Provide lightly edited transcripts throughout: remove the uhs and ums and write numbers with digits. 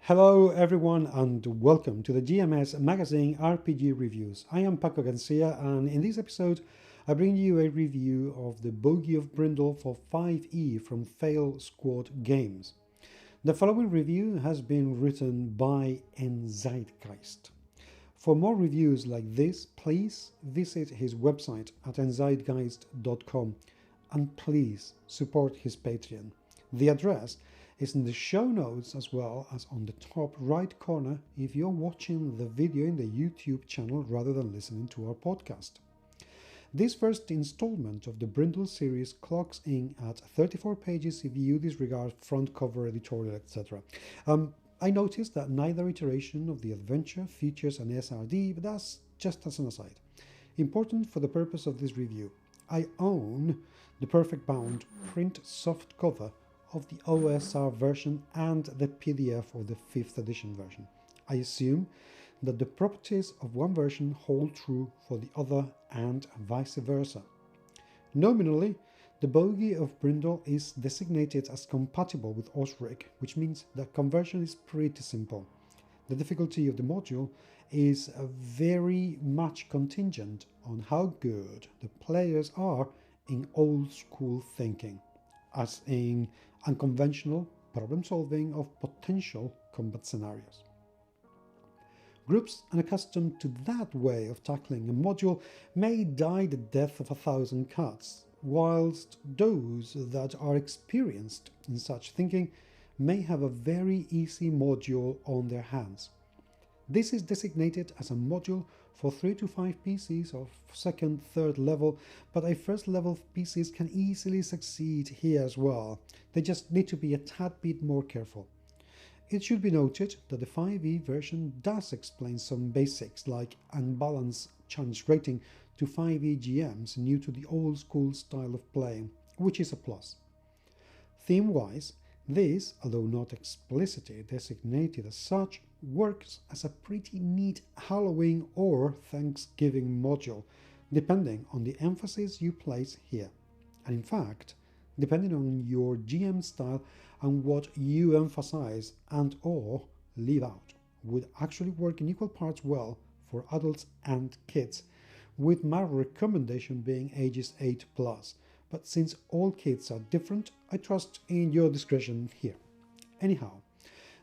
Hello everyone and welcome to the GMS Magazine RPG Reviews. I am Paco Garcia and in this episode I bring you a review of the Bogey of Brindle for 5e from Fail Squad Games. The following review has been written by Endzeitgeist. For more reviews like this, please visit his website at endzeitgeist.com and please support his Patreon. The address is in the show notes as well as on the top right corner if you're watching the video in the YouTube channel rather than listening to our podcast. This first installment of the Brindle series clocks in at 34 pages if you disregard front cover, editorial, etc. I noticed that neither iteration of the adventure features an SRD, but that's just as an aside. Important for the purpose of this review, I own the perfect bound print soft cover of the OSR version and the PDF of the 5th edition version. I assume that the properties of one version hold true for the other and vice versa. Nominally, the Bogey of Brindle is designated as compatible with Osric, which means that conversion is pretty simple. The difficulty of the module is very much contingent on how good the players are in old school thinking, as in unconventional problem solving of potential combat scenarios. Groups unaccustomed to that way of tackling a module may die the death of 1,000 cuts, whilst those that are experienced in such thinking may have a very easy module on their hands. This is designated as a module for 3 to 5 PCs of 2nd, 3rd level, but a 1st level PCs can easily succeed here as well. They just need to be a tad bit more careful. It should be noted that the 5e version does explain some basics like unbalanced challenge rating to 5e GMs new to the old school style of playing, which is a plus. Theme-wise, this, although not explicitly designated as such, works as a pretty neat Halloween or Thanksgiving module, depending on the emphasis you place here. And in fact, depending on your GM style and what you emphasize and or leave out, would actually work in equal parts well for adults and kids, with my recommendation being ages 8+. But since all kids are different, I trust in your discretion here. Anyhow,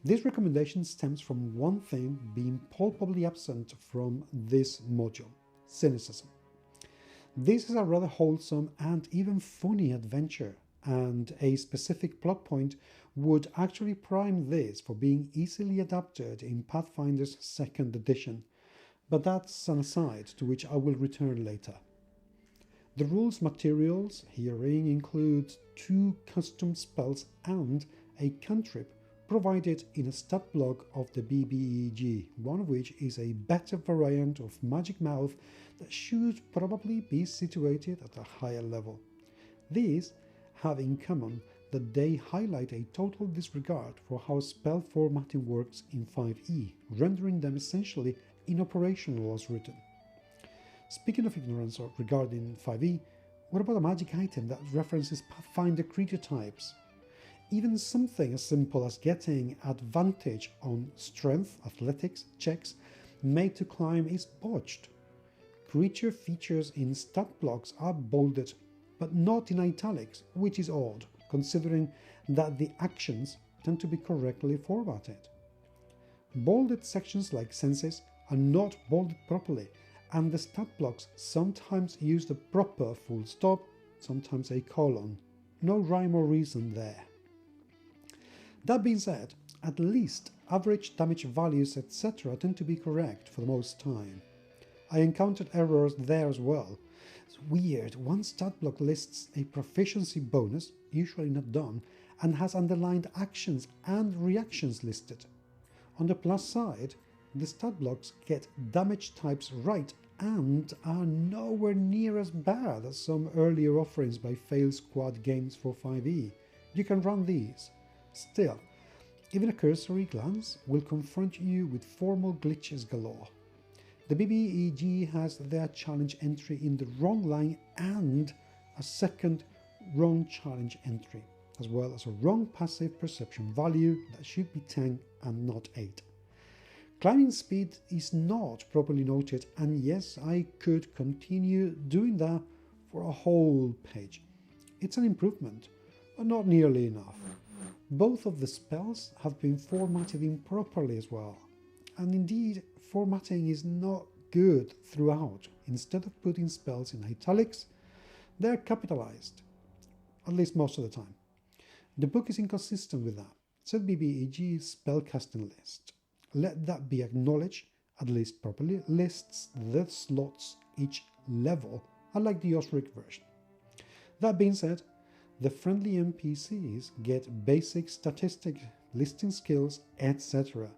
this recommendation stems from one thing being palpably absent from this module: cynicism. This is a rather wholesome and even funny adventure, and a specific plot point would actually prime this for being easily adapted in Pathfinder's 2nd edition, but that's an aside to which I will return later. The rules materials herein include 2 custom spells and a cantrip provided in a stat block of the pbta, one of which is a better variant of Magic Mouth that should probably be situated at a higher level. These have in common that they highlight a total disregard for how spell formatting works in 5e, rendering them essentially inoperational as written. Speaking of ignorance regarding 5e, what about a magic item that references Pathfinder creature types? Even something as simple as getting advantage on strength, athletics checks made to climb is botched. Creature features in stat blocks are bolded, but not in italics, which is odd, considering that the actions tend to be correctly formatted. Bolded sections like senses are not bolded properly, and the stat blocks sometimes use the proper full stop, sometimes a colon. No rhyme or reason there. That being said, at least average damage values etc. tend to be correct for the most time. I encountered errors there as well. It's weird, one stat block lists a proficiency bonus, usually not done, and has underlined actions and reactions listed. On the plus side, the stat blocks get damage types right and are nowhere near as bad as some earlier offerings by Fail Squad Games for 5e. You can run these. Still, even a cursory glance will confront you with formal glitches galore. The BBEG has their challenge entry in the wrong line and a second wrong challenge entry. as well as a wrong passive perception value that should be 10 and not 8. Climbing speed is not properly noted, and yes, I could continue doing that for a whole page. It's an improvement, but not nearly enough. Both of the spells have been formatted improperly as well, and indeed formatting is not good throughout. Instead of putting spells in italics, they're capitalized, at least most of the time. The book is inconsistent with that. Ttrpg's spellcasting list, let that be acknowledged, at least properly, lists the slots each level, unlike the Osric version. That being said, the friendly NPCs get basic statistic, listing skills, etc.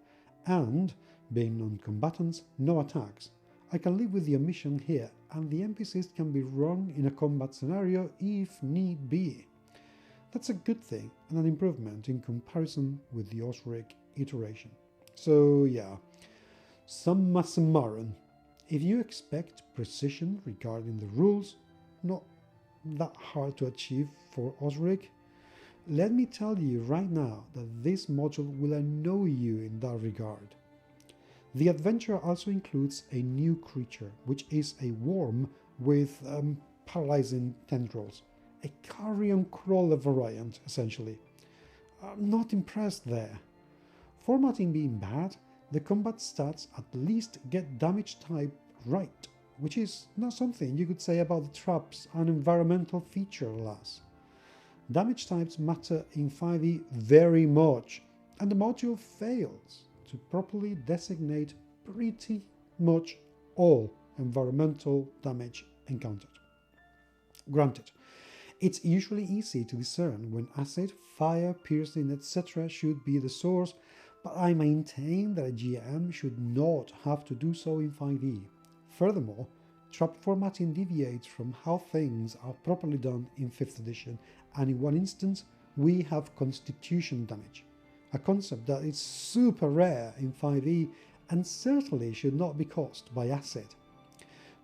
And, being non-combatants, no attacks. I can live with the omission here, and the NPCs can be wrong in a combat scenario if need be. That's a good thing and an improvement in comparison with the Osric iteration. So yeah, summa summarum, if you expect precision regarding the rules, not that hard to achieve for Osric, let me tell you right now that this module will annoy you in that regard. The adventure also includes a new creature, which is a worm with paralyzing tendrils, a carrion crawler variant essentially. I'm not impressed there. Formatting being bad, the combat stats at least get damage type right, which is not something you could say about the traps and environmental feature, alas. Damage types matter in 5e very much, and the module fails to properly designate pretty much all environmental damage encountered. Granted, it's usually easy to discern when acid, fire, piercing, etc. should be the source, but I maintain that a GM should not have to do so in 5e. Furthermore, trap formatting deviates from how things are properly done in 5th edition, and in one instance we have constitution damage, a concept that is super rare in 5e and certainly should not be caused by acid.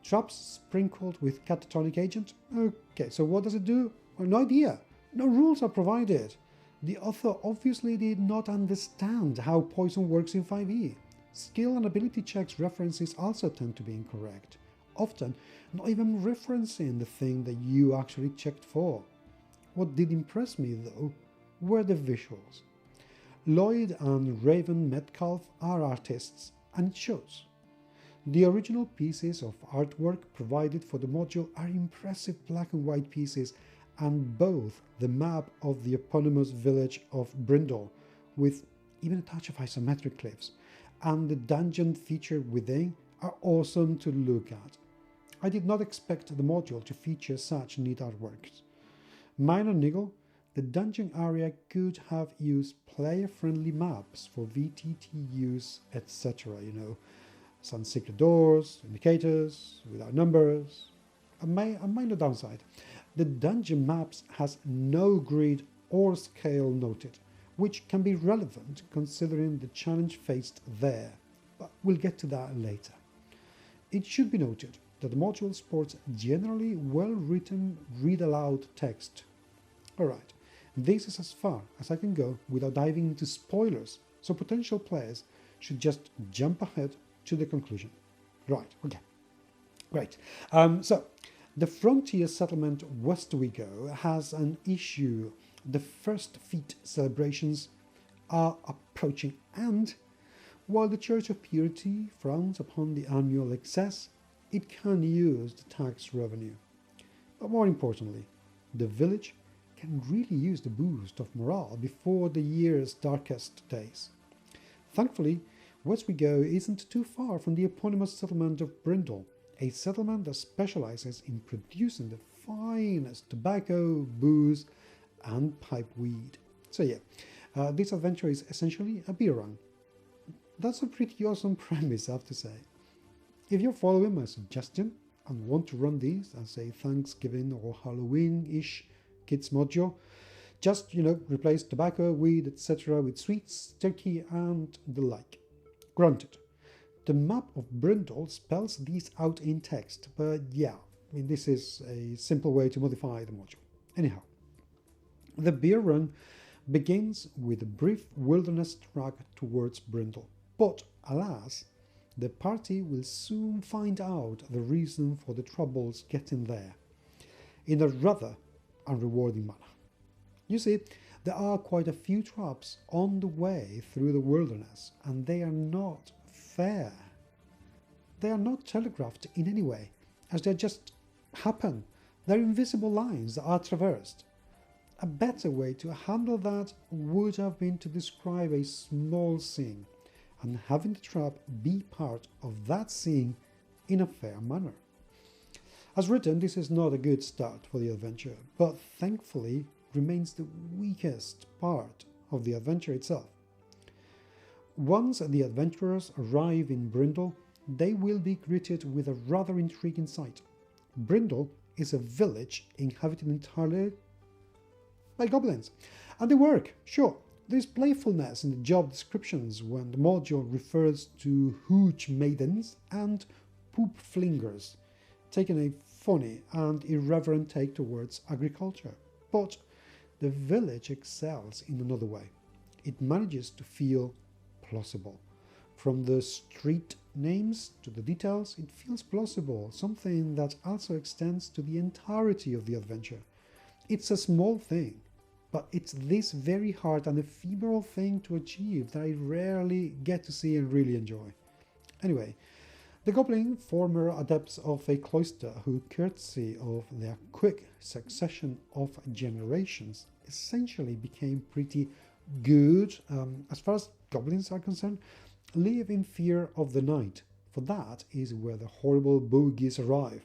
Traps sprinkled with catatonic agent? Okay, so what does it do? Well, no idea. No rules are provided. The author obviously did not understand how poison works in 5e. Skill and ability checks references also tend to be incorrect, often not even referencing the thing that you actually checked for. What did impress me though were the visuals. Lloyd and Raven Metcalf are artists, and it shows. The original pieces of artwork provided for the module are impressive black and white pieces, and both the map of the eponymous village of Brindle, with even a touch of isometric cliffs, and the dungeon featured within are awesome to look at. I did not expect the module to feature such neat artworks. Minor niggle, the dungeon area could have used player-friendly maps for VTT use, etc. Some secret doors, indicators, without numbers. A minor downside, the dungeon maps has no grid or scale noted, which can be relevant considering the challenge faced there, but we'll get to that later. It should be noted that the module sports generally well-written read-aloud text. Alright, this is as far as I can go without diving into spoilers, so potential players should just jump ahead to the conclusion. Right, okay, great. So, the frontier settlement Westwego has an issue. The Firstfeast celebrations are approaching, and while the Church of Purity frowns upon the annual excess, it can use the tax revenue. But more importantly, the village can really use the boost of morale before the year's darkest days. Thankfully, Westwego isn't too far from the eponymous settlement of Brindle, a settlement that specializes in producing the finest tobacco, booze, and pipe weed. So yeah, this adventure is essentially a beer run. That's a pretty awesome premise, I have to say. If you're following my suggestion and want to run these as a Thanksgiving or Halloween-ish kids module, just, replace tobacco, weed, etc. with sweets, turkey, and the like. Granted, the map of Brindle spells these out in text, but yeah, this is a simple way to modify the module. Anyhow, The beer run begins with a brief wilderness track towards Brindle, but alas, the party will soon find out the reason for the troubles getting there, in a rather unrewarding manner. You see, there are quite a few traps on the way through the wilderness, and they are not fair. They are not telegraphed in any way, as they just happen. They're invisible lines that are traversed. A better way to handle that would have been to describe a small scene, and having the trap be part of that scene in a fair manner. As written, this is not a good start for the adventure, but thankfully remains the weakest part of the adventure itself. Once the adventurers arrive in Brindle, they will be greeted with a rather intriguing sight. Brindle is a village inhabited entirely by goblins, and they work, sure. There's playfulness in the job descriptions when the module refers to hooch maidens and poop flingers, taking a funny and irreverent take towards agriculture. But the village excels in another way. It manages to feel plausible. From the street names to the details, it feels plausible, something that also extends to the entirety of the adventure. It's a small thing, but it's this very hard and ephemeral thing to achieve that I rarely get to see and really enjoy. Anyway, the goblin, former adepts of a cloister who, courtesy of their quick succession of generations, essentially became pretty good, as far as goblins are concerned, live in fear of the night, for that is where the horrible bogies arrive.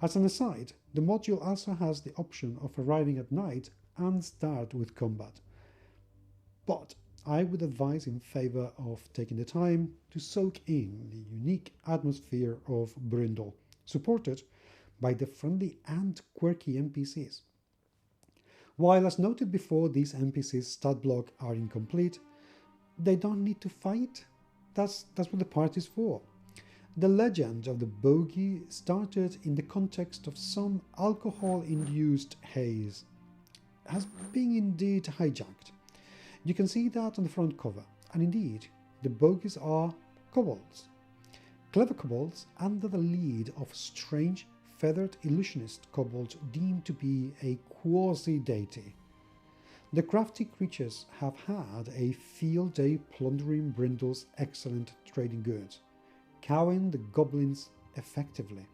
As an aside, the module also has the option of arriving at night and start with combat. But I would advise in favor of taking the time to soak in the unique atmosphere of Brindle, supported by the friendly and quirky NPCs. While, as noted before, these NPCs' stat block are incomplete, they don't need to fight. That's what the party's for. The legend of the bogey started in the context of some alcohol-induced haze, has been indeed hijacked. You can see that on the front cover, and indeed, the bogies are kobolds. Clever kobolds under the lead of strange, feathered illusionist kobolds deemed to be a quasi-deity. The crafty creatures have had a field day plundering Brindle's excellent trading goods, cowing the goblins effectively.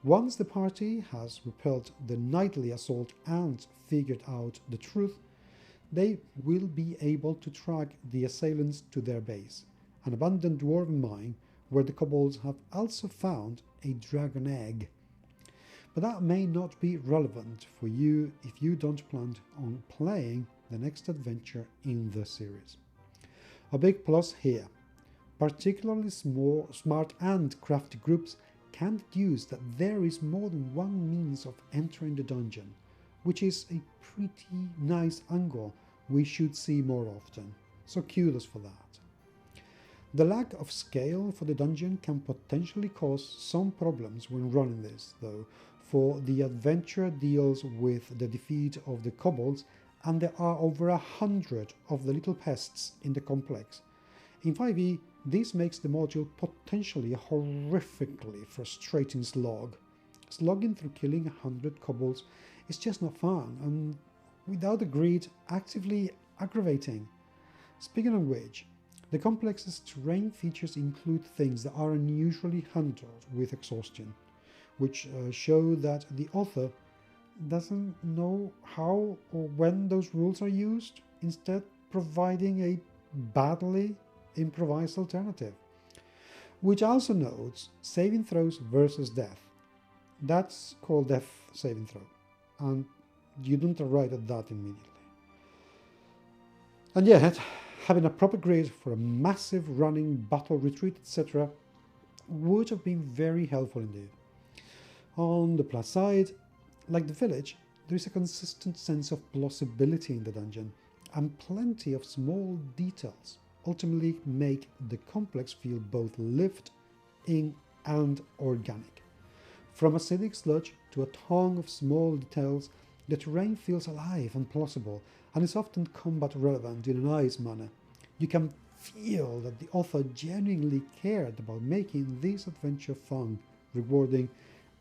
Once the party has repelled the nightly assault and figured out the truth, they will be able to track the assailants to their base, an abandoned dwarven mine where the kobolds have also found a dragon egg. But that may not be relevant for you if you don't plan on playing the next adventure in the series. A big plus here. Particularly smart and crafty groups can deduce that there is more than one means of entering the dungeon, which is a pretty nice angle we should see more often, so kudos for that. The lack of scale for the dungeon can potentially cause some problems when running this, though, for the adventure deals with the defeat of the kobolds, and there are over 100 of the little pests in the complex. In 5e, this makes the module potentially a horrifically frustrating slog. Slogging through killing 100 kobolds is just not fun, and without the greed, actively aggravating. Speaking of which, the complex's terrain features include things that are unusually handled with exhaustion, which show that the author doesn't know how or when those rules are used, instead providing a badly improvised alternative, which also notes saving throws versus death. That's called death saving throw, and you don't arrive at that immediately. And yet, having a proper grid for a massive running battle retreat, etc., would have been very helpful indeed. On the plus side, like the village, there is a consistent sense of plausibility in the dungeon, and plenty of small details ultimately make the complex feel both lived in and organic. From acidic sludge to a tongue of small details, The terrain feels alive and plausible, and is often combat relevant in a nice manner. You can feel that the author genuinely cared about making this adventure fun, rewarding,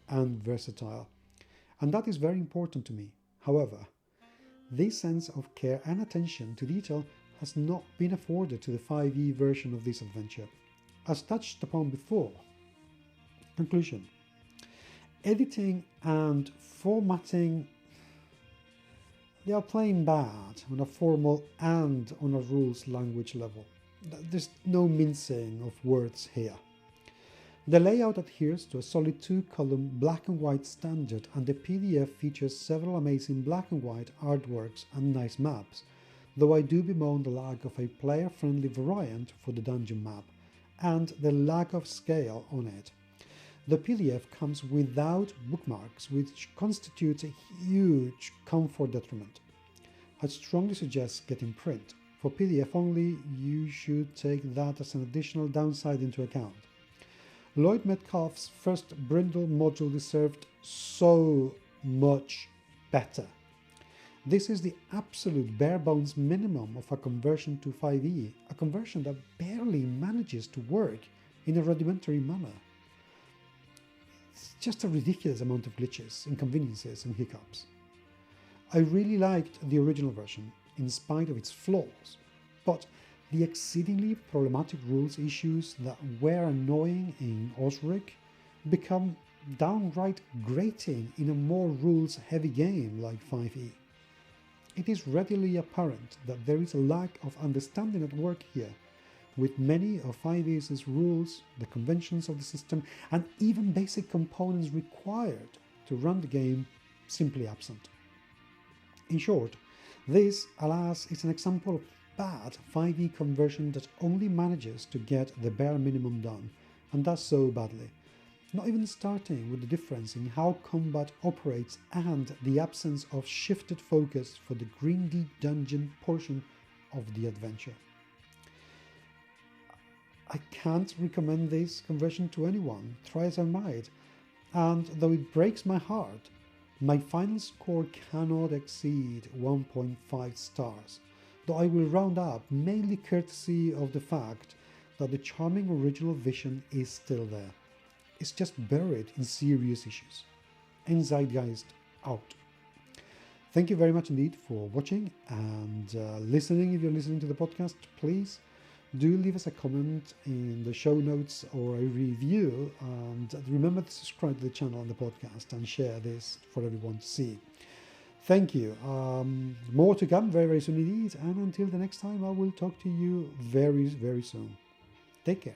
and versatile. And that is very important to me. However, this sense of care and attention to detail has not been afforded to the 5e version of this adventure. As touched upon before. Conclusion. Editing and formatting, they are plain bad on a formal and on a rules language level. There's no mincing of words here. The layout adheres to a solid 2-column black and white standard, and the PDF features several amazing black and white artworks and nice maps, though I do bemoan the lack of a player-friendly variant for the dungeon map, and the lack of scale on it. The PDF comes without bookmarks, which constitutes a huge comfort detriment. I strongly suggest getting print. For PDF only, you should take that as an additional downside into account. Lloyd Metcalf's first Brindle module deserved so much better. This is the absolute bare bones minimum of a conversion to 5e, a conversion that barely manages to work in a rudimentary manner. It's just a ridiculous amount of glitches, inconveniences, and hiccups. I really liked the original version, in spite of its flaws, but the exceedingly problematic rules issues that were annoying in Osric become downright grating in a more rules-heavy game like 5e. It is readily apparent that there is a lack of understanding at work here, with many of 5e's rules, the conventions of the system, and even basic components required to run the game simply absent. In short, this, alas, is an example of bad 5e conversion that only manages to get the bare minimum done, and does so badly, not even starting with the difference in how combat operates and the absence of shifted focus for the grindy dungeon portion of the adventure. I can't recommend this conversion to anyone, try as I might, and though it breaks my heart, my final score cannot exceed 1.5 stars, though I will round up mainly courtesy of the fact that the charming original vision is still there. It's just buried in serious issues. Endzeitgeist out. Thank you very much indeed for watching and listening. If you're listening to the podcast, please do leave us a comment in the show notes or a review, and remember to subscribe to the channel and the podcast and share this for everyone to see. Thank you. More to come very, very soon indeed, and until the next time, I will talk to you very, very soon. Take care.